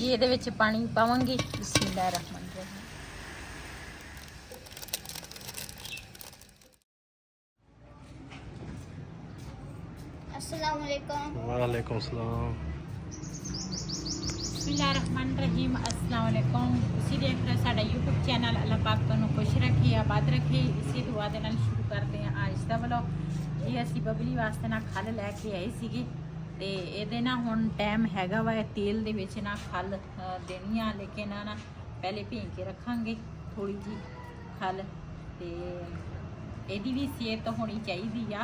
जी ये पानी पावांगी। बिस्मिल्लाहिर्रहमानिर्रहीम। अस्सलाम वालेकुम। वालेकुम सलाम। बिस्मिल्लाहिर्रहमानिर्रहीम। अस्सलाम वालेकुम। तुसीं देख रहे साडा यूट्यूब चैनल। अल्लाह पाक तुहानूं खुश रखे, आबाद रखे। इसी दुआ दे नाल शुरू करते हैं आज दा व्लॉग। जी असीं बबली वास्ते ना खल लैके आए सीगे ते इहदे ना हुण टाइम हैगा वा तेल दे विच ना खल देनी आ, लेकिन ना पहले भें के रखांगे थोड़ी जी खल ते इहदी भी सेहत होनी चाहिदी आ।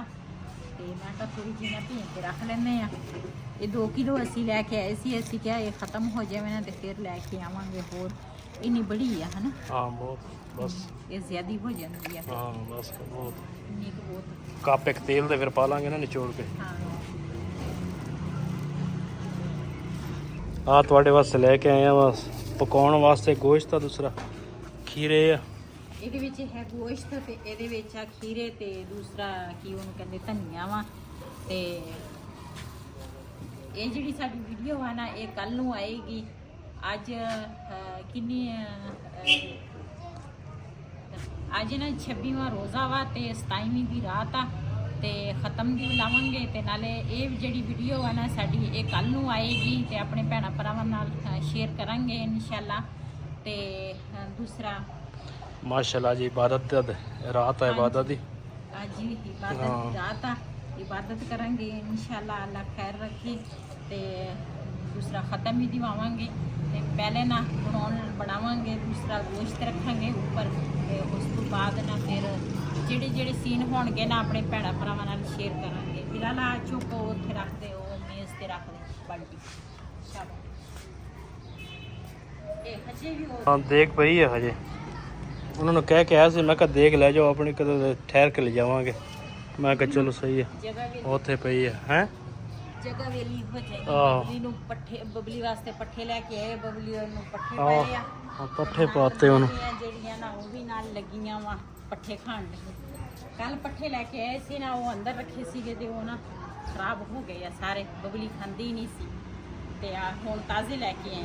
तो मैं तो थोड़ी जी ना भें के रख लें। ये 2 किलो असी लैके आए सी, असी क्या ये ख़त्म हो जाए ना तो फिर लैके आवांगे होर। इन्नी बड़ी है ना। हाँ बहुत बस ये ज़्यादा हो जाती है। हाँ बस बहुत इन्नी तो बहुत। कप एक तेल दे फिर पा लांगे ना निचोड़ के। हाँ हाँ तुहाडे वास्ते लैके आए हैं बस पकाउण वास्ते गोश्त आ, दूसरा खीरे आ। ਇਹਦੇ ਵਿੱਚ ਹੈ ਗੋਸ਼ਤ ਤੇ ਇਹਦੇ ਵਿੱਚ ਆ ਖੀਰੇ ਤੇ ਦੂਸਰਾ ਕੀ ਉਹਨੂੰ ਕਹਿੰਦੇ ਧਨੀਆ ਵਾ। ਤੇ ਇਹ ਜਿਹੜੀ ਸਾਡੀ ਵੀਡੀਓ ਆ ਨਾ ਇਹ ਕੱਲ ਨੂੰ ਆਏਗੀ। ਅੱਜ ਕਿੰਨੀ ਅੱਜ ਨਾ 26ਵਾਂ ਰੋਜ਼ਾ ਵਾ ਤੇ 27ਵੀਂ ਦੀ ਰਾਤ ਆ ਤੇ ਖਤਮ ਦੀ ਲਾਵਾਂਗੇ ਤੇ ਨਾਲੇ ਇਹ ਜਿਹੜੀ ਵੀਡੀਓ ਆ ਨਾ ਸਾਡੀ ਇਹ ਕੱਲ ਨੂੰ ਆਏਗੀ ਤੇ ਆਪਣੇ ਭੈਣਾਂ ਭਰਾਵਾਂ ਨਾਲ ਸ਼ੇਅਰ ਕਰਾਂਗੇ ਇਨਸ਼ਾਅੱਲਾ। ਤੇ ਦੂਸਰਾ माशाल्लाह जी इबादत रात है इबादत दी। आज इबादत की रात आ, इबादत करेंगे इंशाल्लाह। अल्लाह खैर रखे। ते दूसरा ख़त्म भी दिवावांगे ते पहले ना बनावांगे, दूसरा गोश्त रखांगे ऊपर। उस तो बाद ना फिर जेड़े जेड़े सीन होणगे ना अपने भैणा भरावां नाल शेयर करांगे। बिलाल आ चुप उत्थे रख दे, ओ मेज़ ते रख दे बाल्टी। शाबाश। ए हजे भी हाँ देख पई है हजे। उन्होंने कह के आया मैं कहा देख ले जाओ अपनी, कदों ठहर के ले जावांगे। मैं कहा चलो सही है। उत्थे पई है जगह वेली हो जाएगी। बबली नूं पट्ठे, बबली वास्ते पट्ठे लेके आए, बबली नूं पट्ठे पाए आ। पट्ठे पाते उन्होंने ਜਿਹੜੀਆਂ ਨਾ ਉਹ ਵੀ ਨਾਲ ਲੱਗੀਆਂ ਵਾ ਪੱਠੇ ਖਾਣ ਲਈ। ਕੱਲ ਪੱਠੇ ਲੈ ਕੇ ਆਏ ਸੀ ਨਾ, ਉਹ ਅੰਦਰ ਰੱਖੇ ਸੀਗੇ ਤੇ ਉਹ ਨਾ ਖਰਾਬ ਹੋ ਗਏ ਆ ਸਾਰੇ। ਬਬਲੀ ਖਾਂਦੀ ਹੀ ਨਹੀਂ ਸੀ ਤੇ ਆ ਹੁਣ ਤਾਜ਼ੇ ਲੈ ਕੇ ਆਏ।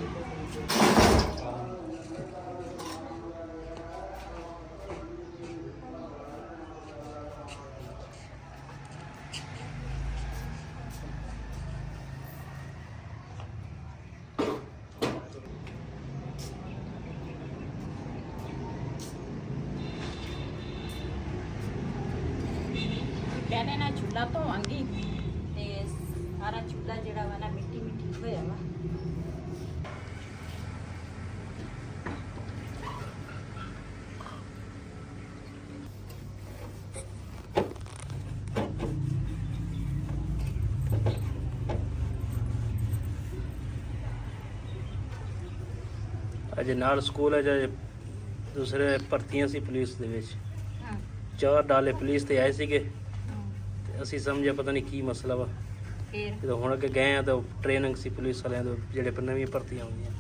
पहले ना चूल्हा धोवांगी ते सारा चूल्हा जिहड़ा वा ना मिट्टी मिट्टी होया वा। अजे नाल स्कूल है जे दूसरे भर्तियां सी पुलिस दे विच 4 डाले पुलिस ते आए सीगे। ਅਸੀਂ ਸਮਝਿਆ ਪਤਾ ਨਹੀਂ ਕੀ ਮਸਲਾ ਵਾ। ਫਿਰ ਜਦੋਂ ਹੁਣ ਅੱਗੇ ਗਏ ਆ ਤਾਂ ਟ੍ਰੇਨਿੰਗ ਸੀ ਪੁਲਿਸ ਵਾਲਿਆਂ ਦੇ, ਜਿਹੜੇ ਨਵੀਆਂ ਭਰਤੀਆਂ ਆਉਂਦੀਆਂ।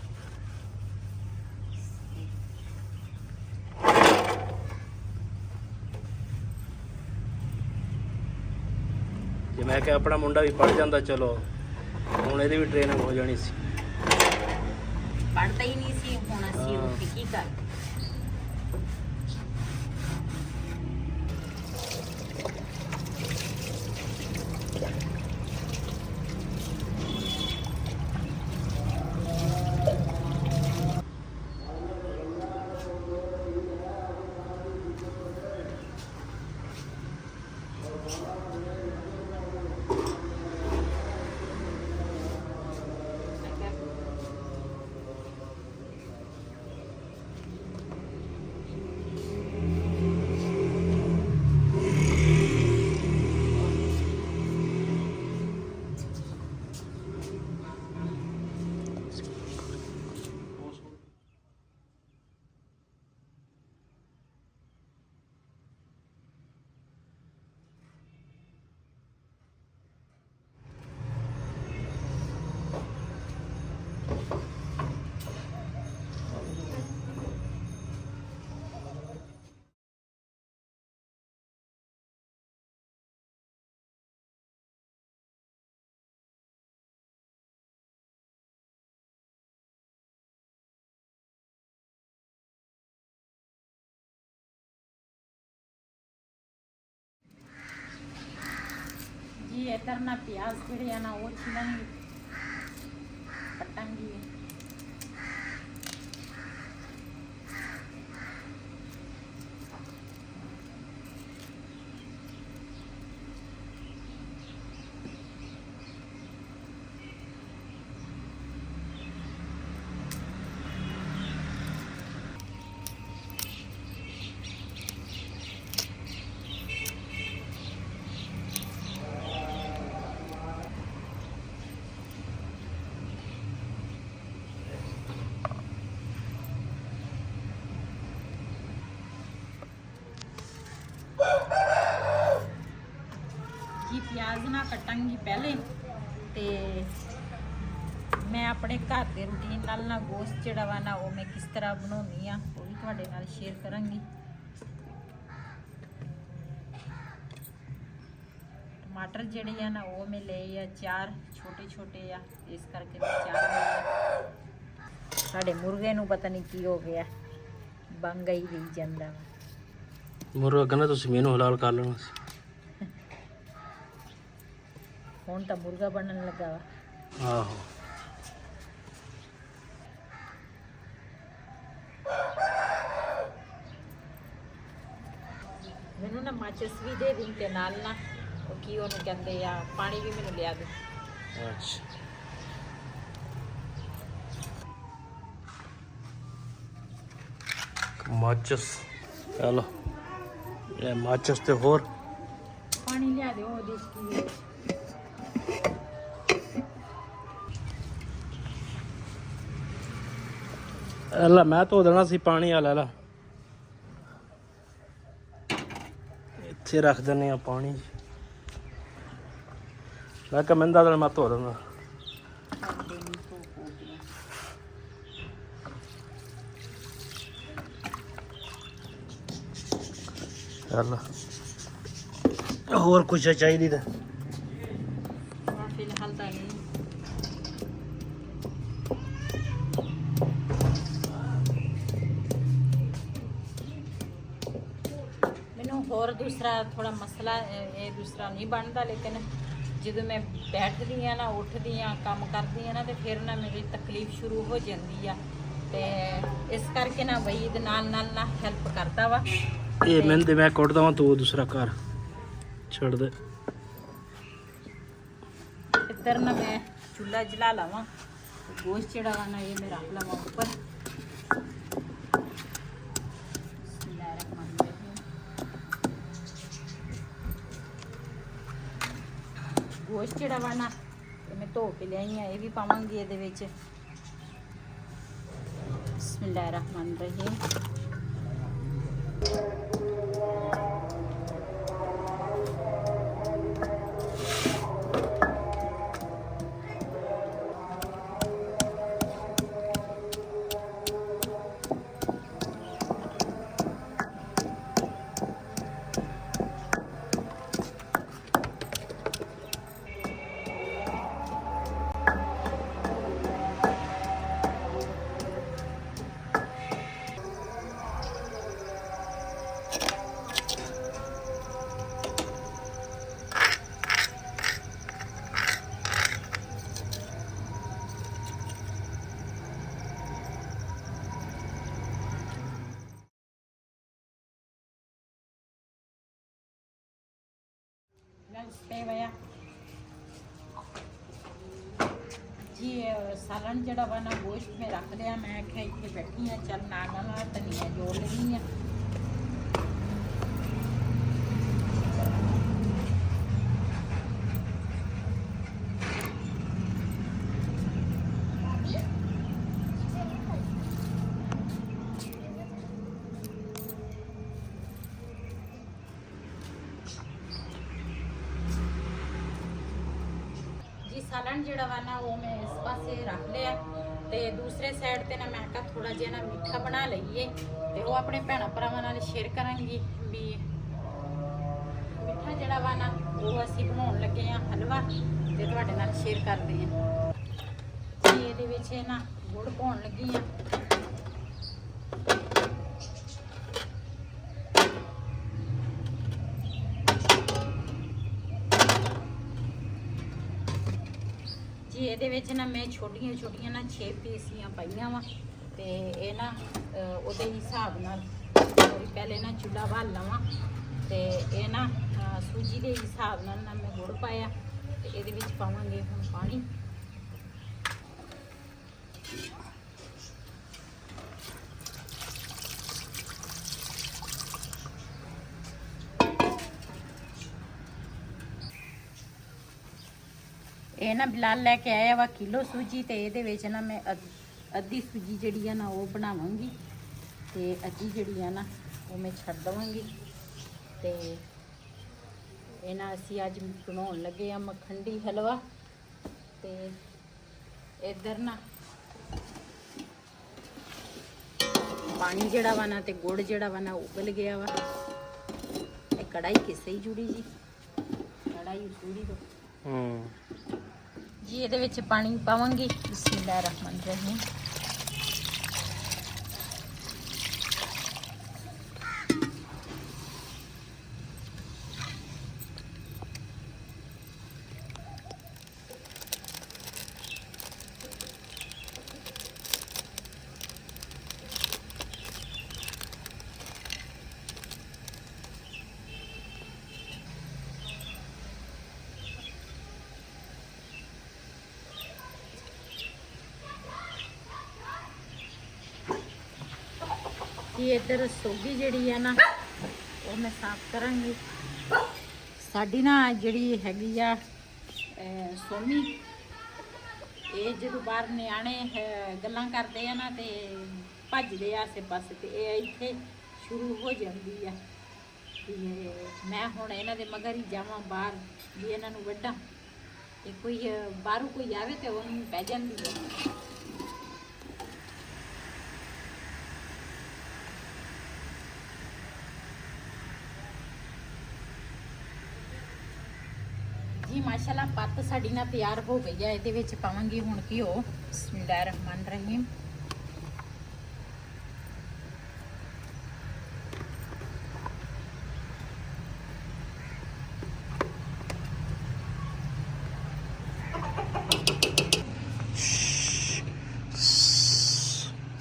ਜੇ ਮੈਂ ਕਿਹਾ ਆਪਣਾ ਮੁੰਡਾ ਵੀ ਪੜ ਜਾਂਦਾ ਚਲੋ ਹੁਣ ਇਹਦੀ ਵੀ ਟ੍ਰੇਨਿੰਗ ਹੋ ਜਾਣੀ ਸੀ। ਪੜਦਾ ਹੀ ਨਹੀਂ ਸੀ, ਹੁਣ ਅਸੀਂ ਉੱਥੇ ਕੀ ਕਰ। ਇੱਧਰ ਨਾ ਪਿਆਜ਼ ਜਿਹੜੇ ਆ ਨਾ ਉਹ ਛਿਲਾਂਗੀ, ਕੱਟਾਂਗੀ। जी प्याज ना कटांगी पहले ते मैं अपने घर के रूटीन नाल ना गोश्त जिहड़ा वा ना वो मैं किस तरह बनाउंदी आ वो भी तुहाडे नाल शेयर करांगी। टमाटर जिहड़े आ ना वो मैं ले आ 4 छोटे छोटे आ, इस करके मैं 4 ले आ। साडे मुर्गे नूं पता नहीं की हो गया, बंगा ही रही जांदा वा। मुर्गा कहना तुसीं मैनूं हलाल कर लेना सी। ਹੁਣ ਤਾਂ ਮੁਰਗਾ ਬਣਨ ਲੱਗਾ ਵਾ। ਆਹੋ ਮੈਨੂੰ ਨਾ ਮਾਚਸ ਵੀ ਦੇ ਦਿੰ ਤੇ ਨਾਲ ਨਾ ਉਹ ਕੀ ਉਹਨੂੰ ਕਹਿੰਦੇ ਆ ਪਾਣੀ ਵੀ ਮੈਨੂੰ ਲਿਆ ਦੇ। ਅੱਛਾ ਮਾਚਸ ਚਲੋ ਇਹ ਮਾਚਸ ਤੇ ਹੋਰ ਪਾਣੀ ਲਿਆ ਦੇ ਉਹਦੇ ਕੀ ਲੈ ਮੈਂ ਧੋ ਦੇਣਾ ਸੀ ਪਾਣੀ ਆ ਲੈ ਲਾ ਇੱਥੇ ਰੱਖ ਦਿੰਦੇ ਆ ਪਾਣੀ ਮੈਂ ਕਿਹਾ ਮਿੰਦਾ ਤਾਂ ਮੈਂ ਧੋ ਦਿੰਦਾ। ਚੱਲ ਹੋਰ ਕੁਛ ਚਾਹੀਦੀ ਤਾਂ ਫਿਲਹਾਲ ਤਾਂ ਨਹੀਂ। ਮੈਨੂੰ ਹੋਰ ਦੂਸਰਾ ਥੋੜਾ ਮਸਲਾ ਇਹ ਦੂਸਰਾ ਨਹੀਂ ਬਣਦਾ, ਲੇਕਿਨ ਜਦੋਂ ਮੈਂ ਬੈਠਦੀ ਆ ਨਾ ਉੱਠਦੀ ਆ ਕੰਮ ਕਰਦੀ ਆ ਨਾ ਤੇ ਫਿਰ ਨਾ ਮੇਰੀ ਤਕਲੀਫ ਸ਼ੁਰੂ ਹੋ ਜਾਂਦੀ ਆ ਤੇ ਇਸ ਕਰਕੇ ਨਾ ਬਈ ਇਹਦੇ ਨਾਲ ਨਾਲ ਨਾ ਹੈਲਪ ਕਰਦਾ ਵਾ। ਇਹ ਮੈਂ ਤੇ ਮੈਂ ਕੁੱਟਦਾ ਵਾਂ ਤੂੰ ਦੂਸਰਾ ਘਰ ਛੱਡ ਦੇ। ਇੱਧਰ ਨਾ ਮੈਂ ਚੁੱਲ੍ਹਾ ਜਲਾ ਲਾਵਾਂ, ਗੋਸ਼ਤ ਜਿਹੜਾ ਵਾ ਨਾ ਇਹ ਮੈਂ ਰੱਖ ਲਵਾਂ ਉੱਪਰ। ਗੋਸ਼ਤ ਜਿਹੜਾ ਵਾ ਨਾ ਇਹ ਮੈਂ ਧੋ ਕੇ ਲਿਆਈ ਆ, ਇਹ ਵੀ ਪਾਵਾਂਗੀ ਇਹਦੇ ਵਿੱਚ। ਬਿਸਮਿਲ੍ਲਾਹਿਰ ਰਹਿਮਾਨ ਰਹੀਮ। पे वया जी सालन जड़ा वा ना गोश्त में रख लिया। मैं आख्या इतने बैठी हाँ, चल नाल धनिया जोड़ लेनी है। सालन जिहड़ा वा ना वो मैं इस पासे रख लिया ते दूसरे साइड ते ना मैं कहा थोड़ा जिहा ना मीठा बना लईए ते वो अपने भैणों भरावां नाल शेयर करांगी भी मीठा जिहड़ा वा ना वो असीं बनाउण लगे आ हलवा ते तुहाडे नाल शेयर करदे आ। ते इहदे विच ना गुड़ पाउण लगी आ। ਇਹਦੇ ਵਿੱਚ ਨਾ ਮੈਂ ਛੋਟੀਆਂ ਛੋਟੀਆਂ ਨਾ 6 ਪੀਸੀਆਂ ਪਾਈਆਂ ਵਾ ਤੇ ਇਹ ਨਾ ਉਹਦੇ ਹਿਸਾਬ ਨਾਲ ਪਹਿਲੇ ਨਾ ਚੁੱਲ੍ਹਾ ਬਾਲ ਲਵਾਂ ਤੇ ਇਹ ਨਾ ਸੂਜੀ ਦੇ ਹਿਸਾਬ ਨਾਲ ਨਾ ਮੈਂ ਗੁੜ ਪਾਇਆ ਤੇ ਇਹਦੇ ਵਿੱਚ ਪਾਵਾਂਗੇ ਹੁਣ ਪਾਣੀ। ਇਹ ਨਾ ਬਿਲਾਲ ਲੈ ਕੇ ਆਇਆ ਵਾ ਕਿਲੋ ਸੂਜੀ ਤੇ ਇਹਦੇ ਵਿੱਚ ਨਾ ਮੈਂ ਅੱਧੀ ਸੂਜੀ ਜਿਹੜੀ ਆ ਨਾ ਉਹ ਬਣਾਵਾਂਗੀ ਤੇ ਅੱਧੀ ਜਿਹੜੀ ਆ ਨਾ ਉਹ ਮੈਂ ਛੱਡ ਦਵਾਂਗੀ। ਤੇ ਇਹ ਨਾ ਅਸੀਂ ਅੱਜ ਬਣਾਉਣ ਲੱਗੇ ਆ ਮੱਖਣੀ ਹਲਵਾ। ਤੇ ਇੱਧਰ ਨਾ ਪਾਣੀ ਜਿਹੜਾ ਵਾ ਨਾ ਤੇ ਗੁੜ ਜਿਹੜਾ ਵਾ ਨਾ ਉਬਲ ਗਿਆ ਵਾ। ਇਹ ਕੜਾਈ ਕਿਸੇ ਹੀ ਜੁੜੀ ਜੀ, ਕੜਾਈ ਜੁੜੀ ਦੋ ਜੀ। ਇਹਦੇ ਵਿੱਚ ਪਾਣੀ ਪਾਵਾਂਗੀ। ਬਿਸਮਿਲ੍ਲਾਹਿਰ ਰਹਿਮਾਨਿਰ ਰਹੀਮ। ਇੱਧਰ ਸੋਗੀ ਜਿਹੜੀ ਆ ਨਾ ਉਹ ਮੈਂ ਸਾਫ਼ ਕਰਾਂਗੀ। ਸਾਡੀ ਨਾ ਜਿਹੜੀ ਹੈਗੀ ਆ ਸੋਮੀ, ਇਹ ਜਦੋਂ ਬਾਹਰ ਨਿਆਣੇ ਗੱਲਾਂ ਕਰਦੇ ਆ ਨਾ ਤੇ ਭੱਜਦੇ ਆ ਆਸੇ ਪਾਸੇ ਤੇ ਇਹ ਇੱਥੇ ਸ਼ੁਰੂ ਹੋ ਜਾਂਦੀ ਆ ਕਿ ਮੈਂ ਹੁਣ ਇਹਨਾਂ ਦੇ ਮਗਰ ਹੀ ਜਾਵਾਂ ਬਾਹਰ ਵੀ ਇਹਨਾਂ ਨੂੰ ਵੱਢਾਂ ਤੇ ਕੋਈ ਬਾਹਰੋਂ ਕੋਈ ਆਵੇ ਤੇ ਉਹਨੂੰ ਪੈ ਜਾਂਦੀ ਹੈ। जी माशाल्लाह पत्त साड़ी ना तैयार हो गई है। ਇਹਦੇ ਵਿੱਚ ਪਾਵਾਂਗੀ ਹੁਣ ਘਿਓ। ਬਿਸਮਿਲ੍ਲਾਹਿਰ ਰਹਿਮਾਨਿਰ ਰਹੀਮ।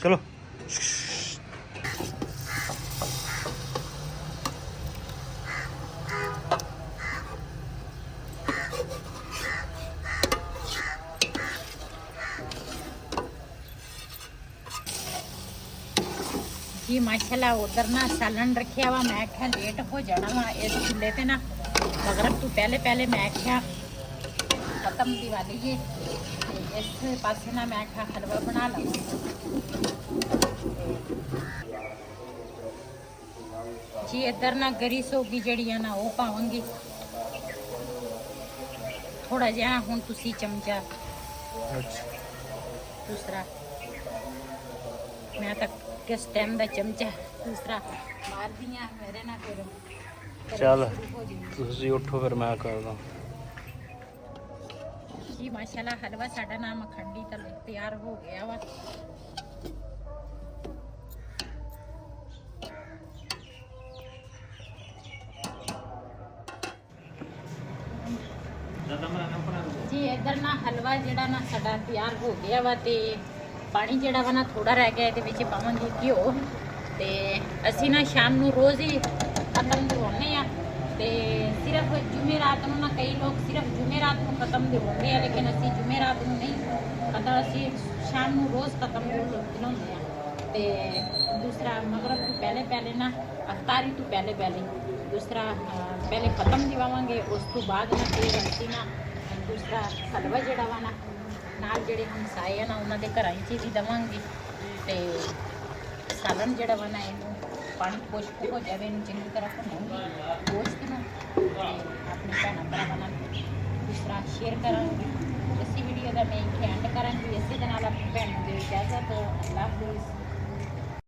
चलो जी माशाल्लाह उधर ना सालन रखिया वा। मैं आख्या लेट हो जाना वा इस चूल्हे पे ना मगरब तो पहले मैं आख्या खत्म दिवाली है। इस पासे ना मैं आख्या हलवा बना लवां। जी इधर ना गरी सोगी जड़ी है ना वो पावांगी थोड़ा जिहा। हुण तुसी चमचा दूसरा मैं तक किस टाइम का चमचा दूसरा मार दिया मेरे ना फिर चल तुसी उठो फिर मैं करदा। जी माशाल्लाह हलवा साडा ना मखंडी तैयार हो गया वा। जी इधर ना हलवा जिहड़ा ना साडा तैयार हो गया वा ते पानी जिहड़ा वा ना थोड़ा रह गया। ਇਹਦੇ ਵਿੱਚ ਪਾਵਾਂਗੇ ਘਿਓ ਤੇ ਅਸੀਂ ਨਾ ਸ਼ਾਮ ਨੂੰ ਰੋਜ਼ ਹੀ ਖਤਮ ਦਿਵਾਉਂਦੇ ਆ ਤੇ ਸਿਰਫ ਜੁਮੇਰਾਤ ਨੂੰ ਨਾ ਕਈ ਲੋਕ ਸਿਰਫ ਜੁਮੇਰਾਤ ਨੂੰ ਖਤਮ ਦਿਵਾਉਂਦੇ ਆ ਲੇਕਿਨ ਅਸੀਂ ਜੁਮੇਰਾਤ ਨੂੰ ਨਹੀਂ ਪਤਾ, ਅਸੀਂ ਸ਼ਾਮ ਨੂੰ ਰੋਜ਼ ਖਤਮ ਦਿਵਾਉਂਦੇ ਆ। ਤੇ ਦੂਸਰਾ ਮਗਰਬ ਤੋਂ ਪਹਿਲੇ ਨਾ ਅਫਤਾਰੀ ਤੋਂ ਪਹਿਲੇ ਦੂਸਰਾ ਪਹਿਲੇ ਖਤਮ ਦਿਵਾਵਾਂਗੇ। ਉਸ ਤੋਂ ਬਾਅਦ ਨਾ ਫਿਰ ਅਸੀਂ ਨਾ ਦੂਸਰਾ ਹਲਵਾ ਜਿਹੜਾ ਵਾ ਨਾ ਨਾਲ ਜਿਹੜੇ ਹਮਸਾਏ ਆ ਨਾ ਉਹਨਾਂ ਦੇ ਘਰਾਂ 'ਚ ਵੀ ਦੇਵਾਂਗੇ। ਤੇ ਸਾਲਨ ਜਿਹੜਾ ਵਾ ਨਾ ਇਹਨੂੰ ਪਾਣੀ ਖੁਸ਼ਕ ਹੋ ਜਾਵੇ, ਇਹਨੂੰ ਚੰਗੀ ਤਰ੍ਹਾਂ ਭੁੰਨਾਂਗੇ ਗੋਸ਼ਤ ਨੂੰ ਤੇ ਆਪਣੇ ਭੈਣਾਂ ਭਰਾਵਾਂ ਨਾਲ ਦੂਸਰਾ ਸ਼ੇਅਰ ਕਰਾਂਗੇ। ਇਸੇ ਵੀਡੀਓ ਦਾ ਮੈਂ ਇੱਥੇ ਐਂਡ ਕਰਾਂਗੀ। ਇਸੇ ਦੇ ਨਾਲ ਆਪਣੀ ਭੈਣ ਨੂੰ ਦੇ ਇਜਾਜ਼ਤ। ਅੱਲਾਹ ਹਾਫਿਜ਼।